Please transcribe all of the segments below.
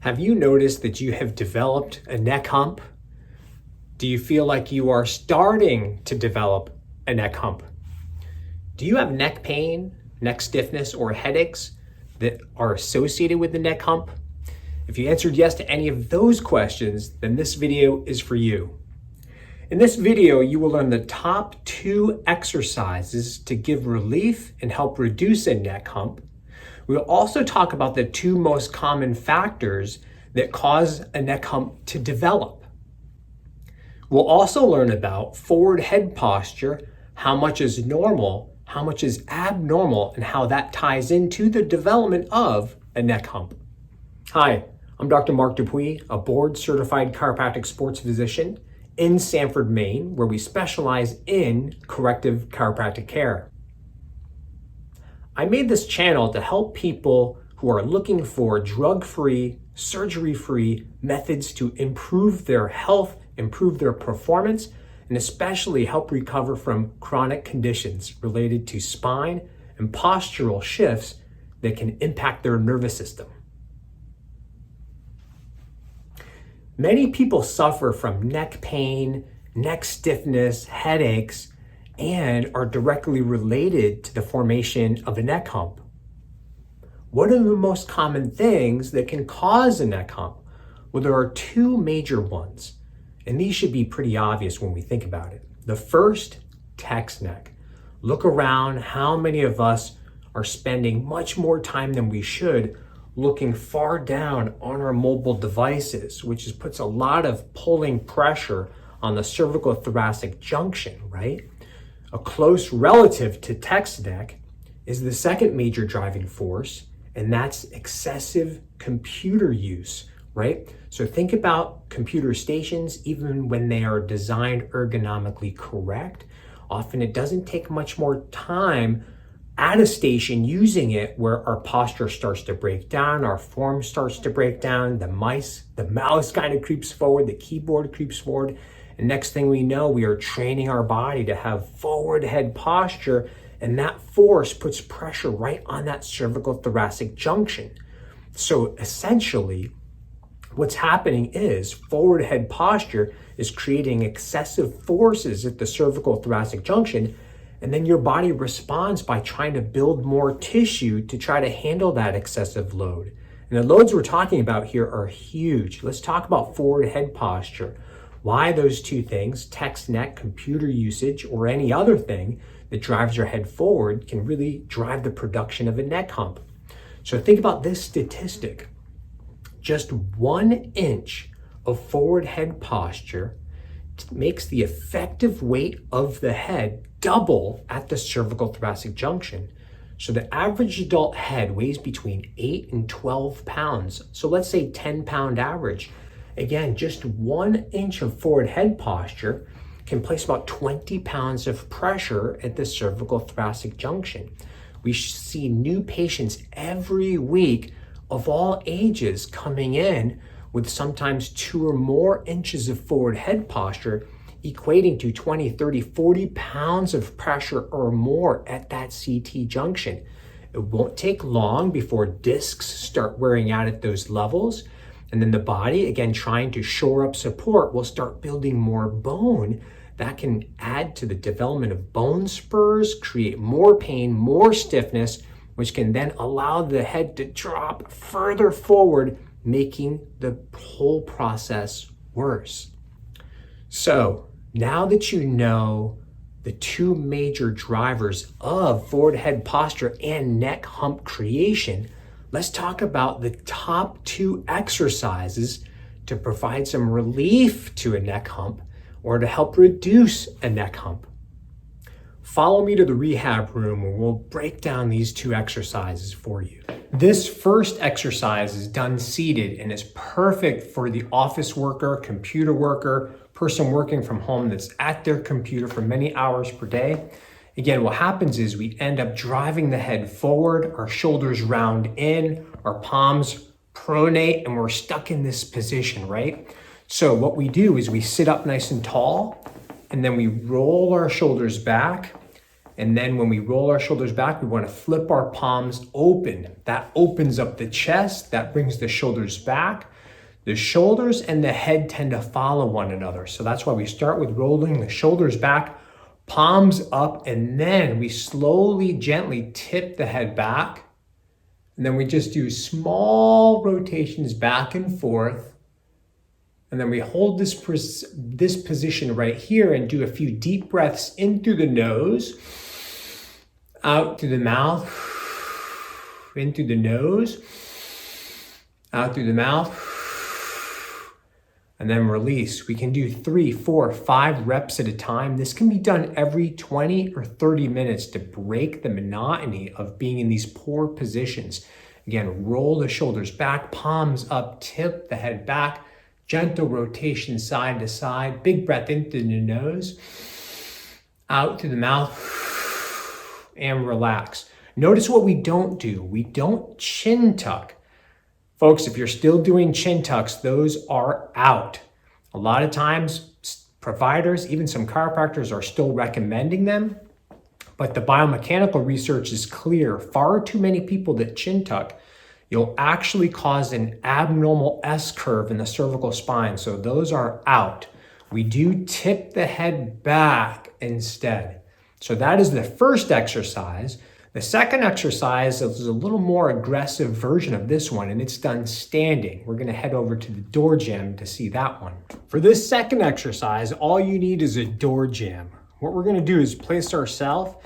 Have you noticed that you have developed a neck hump? Do you feel like you are starting to develop a neck hump? Do you have neck pain, neck stiffness, or headaches that are associated with the neck hump? If you answered yes to any of those questions, then this video is for you. In this video, you will learn the top 2 exercises to give relief and help reduce a neck hump. We'll also talk about the 2 most common factors that cause a neck hump to develop. We'll also learn about forward head posture, how much is normal, how much is abnormal, and how that ties into the development of a neck hump. Hi, I'm Dr. Mark Dupuis, a board-certified chiropractic sports physician in Sanford, Maine, where we specialize in corrective chiropractic care. I made this channel to help people who are looking for drug-free, surgery-free methods to improve their health, improve their performance, and especially help recover from chronic conditions related to spine and postural shifts that can impact their nervous system. Many people suffer from neck pain, neck stiffness, headaches, and are directly related to the formation of a neck hump. What are the most common things that can cause a neck hump? Well, there are 2 major ones, and these should be pretty obvious when we think about it. The first, text neck. Look around, how many of us are spending much more time than we should looking far down on our mobile devices, which puts a lot of pulling pressure on the cervical thoracic junction, right? A close relative to text neck is the second major driving force, and that's excessive computer use, right? So think about computer stations, even when they are designed ergonomically correct. Often it doesn't take much more time at a station using it where our posture starts to break down, our form starts to break down, the mouse kind of creeps forward, the keyboard creeps forward, and next thing we know, we are training our body to have forward head posture, and that force puts pressure right on that cervical thoracic junction. So essentially, what's happening is forward head posture is creating excessive forces at the cervical thoracic junction, and then your body responds by trying to build more tissue to try to handle that excessive load. And the loads we're talking about here are huge. Let's talk about forward head posture. Why those 2 things, text neck, computer usage, or any other thing that drives your head forward can really drive the production of a neck hump. So think about this statistic. Just 1 inch of forward head posture makes the effective weight of the head double at the cervical thoracic junction. So the average adult head weighs between 8 and 12 pounds. So let's say 10-pound average. Again, just 1 inch of forward head posture can place about 20 pounds of pressure at the cervical thoracic junction. We see new patients every week of all ages coming in with sometimes 2 or more inches of forward head posture, equating to 20, 30, 40 pounds of pressure or more at that CT junction. It won't take long before discs start wearing out at those levels. And then the body, again, trying to shore up support, will start building more bone. That can add to the development of bone spurs, create more pain, more stiffness, which can then allow the head to drop further forward, making the whole process worse. So now that you know the 2 major drivers of forward head posture and neck hump creation, let's talk about the top 2 exercises to provide some relief to a neck hump or to help reduce a neck hump. Follow me to the rehab room where we'll break down these 2 exercises for you. This first exercise is done seated and is perfect for the office worker, computer worker, person working from home that's at their computer for many hours per day. Again, what happens is we end up driving the head forward, our shoulders round in, our palms pronate, and we're stuck in this position, right? So what we do is we sit up nice and tall, and then we roll our shoulders back, And then when we roll our shoulders back, we want to flip our palms open. That opens up the chest, that brings the shoulders back. The shoulders and the head tend to follow one another. So that's why we start with rolling the shoulders back, palms up, and then we slowly, gently tip the head back. And then we just do small rotations back and forth. And then we hold this position right here and do a few deep breaths in through the nose, out through the mouth, in through the nose, out through the mouth, and then release. We can do 3, 4, 5 reps at a time. This can be done every 20 or 30 minutes to break the monotony of being in these poor positions. Again, roll the shoulders back, palms up, tip the head back, gentle rotation side to side, big breath in through the nose, out through the mouth, and relax. Notice what we don't do. We don't chin tuck. Folks, if you're still doing chin tucks, those are out. A lot of times, providers, even some chiropractors, are still recommending them, but the biomechanical research is clear. Far too many people that chin tuck, you'll actually cause an abnormal S-curve in the cervical spine, so those are out. We do tip the head back instead. So that is the first exercise. The second exercise is a little more aggressive version of this one, and it's done standing. We're gonna head over to the door jam to see that one. For this second exercise, all you need is a door jam. What we're gonna do is place ourselves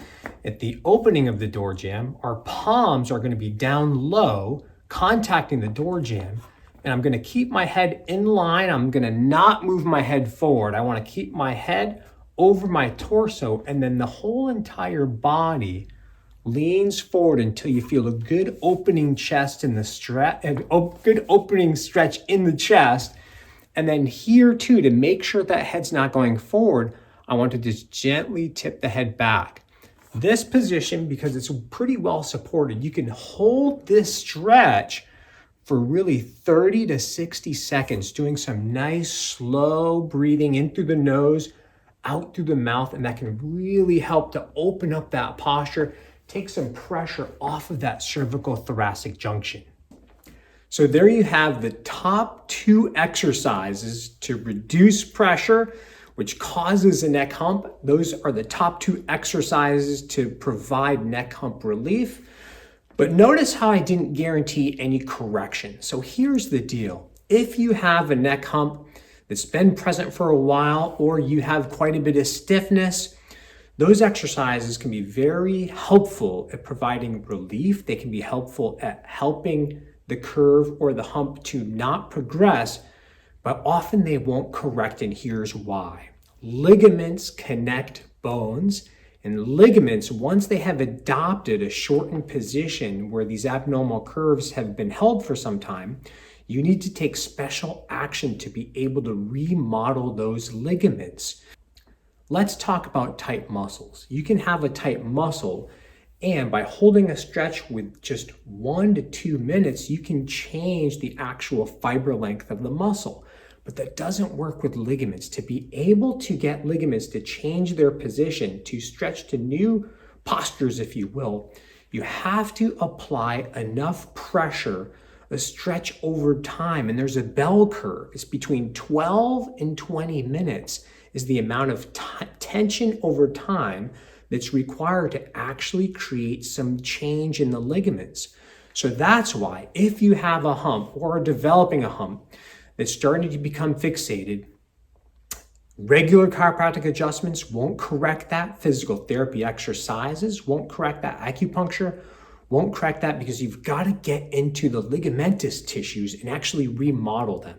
at the opening of the door jam. Our palms are gonna be down low, contacting the door jam, and I'm gonna keep my head in line. I'm gonna not move my head forward. I wanna keep my head over my torso, and then the whole entire body leans forward until you feel a good opening chest in the good opening stretch in the chest. And then here too, to make sure that head's not going forward, I want to just gently tip the head back. This position, because it's pretty well supported, you can hold this stretch for really 30 to 60 seconds, doing some nice slow breathing in through the nose, out through the mouth, and that can really help to open up that posture, take some pressure off of that cervical thoracic junction. So there you have the top 2 exercises to reduce pressure, which causes a neck hump. Those are the top 2 exercises to provide neck hump relief. But notice how I didn't guarantee any correction. So here's the deal. If you have a neck hump that's been present for a while, or you have quite a bit of stiffness, those exercises can be very helpful at providing relief. They can be helpful at helping the curve or the hump to not progress, but often they won't correct, and here's why. Ligaments connect bones, and ligaments, once they have adopted a shortened position where these abnormal curves have been held for some time, you need to take special action to be able to remodel those ligaments. Let's talk about tight muscles. You can have a tight muscle, and by holding a stretch with just 1 to 2 minutes, you can change the actual fiber length of the muscle. But that doesn't work with ligaments. To be able to get ligaments to change their position, to stretch to new postures, if you will, you have to apply enough pressure, a stretch over time. And there's a bell curve. It's between 12 and 20 minutes is the amount of tension over time that's required to actually create some change in the ligaments. So that's why if you have a hump or are developing a hump that's starting to become fixated, regular chiropractic adjustments won't correct that. Physical therapy exercises won't correct that. Acupuncture won't correct that, because you've got to get into the ligamentous tissues and actually remodel them.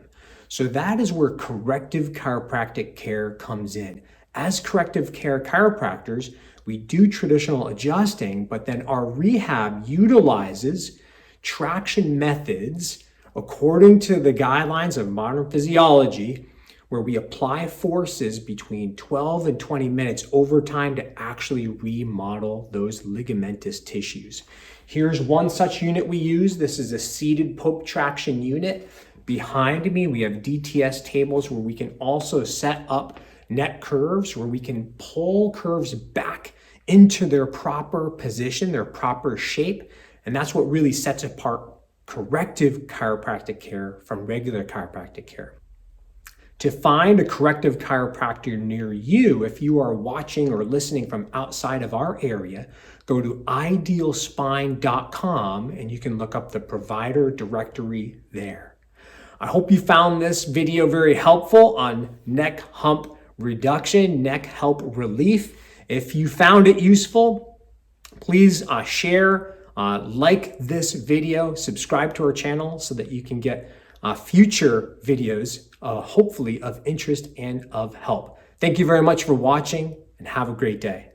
So that is where corrective chiropractic care comes in. As corrective care chiropractors, we do traditional adjusting, but then our rehab utilizes traction methods according to the guidelines of modern physiology, where we apply forces between 12 and 20 minutes over time to actually remodel those ligamentous tissues. Here's one such unit we use. This is a seated Pope traction unit. Behind me, we have DTS tables where we can also set up neck curves, where we can pull curves back into their proper position, their proper shape. And that's what really sets apart corrective chiropractic care from regular chiropractic care. To find a corrective chiropractor near you, if you are watching or listening from outside of our area, go to idealspine.com and you can look up the provider directory there. I hope you found this video very helpful on neck hump reduction, neck hump relief. If you found it useful, please share, like this video, subscribe to our channel so that you can get future videos, hopefully of interest and of help. Thank you very much for watching and have a great day.